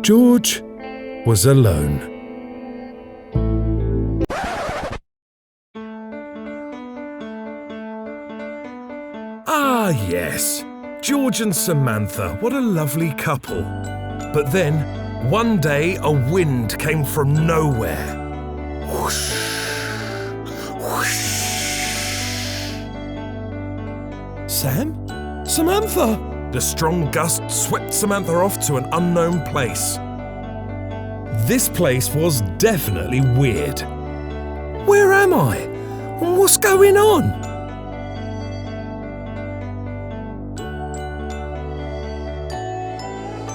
George was alone. Ah, yes, George and Samantha, what a lovely couple. But then, one day, a wind came from nowhere. Whoosh, whoosh. Sam? Samantha! The strong gust swept Samantha off to an unknown place. This place was definitely weird. Where am I? What's going on?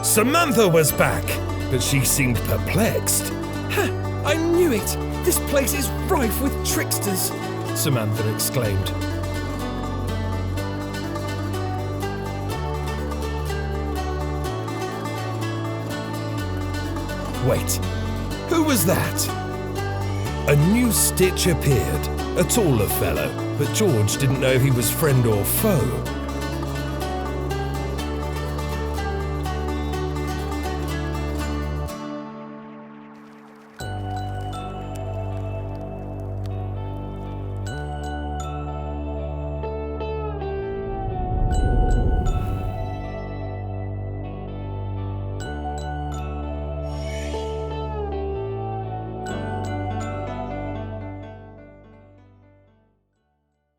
Samantha was back, but she seemed perplexed. Ha! I knew it! This place is rife with tricksters, Samantha exclaimed. Wait, who was that? A new Stitch appeared, a taller fellow, but George didn't know if he was friend or foe.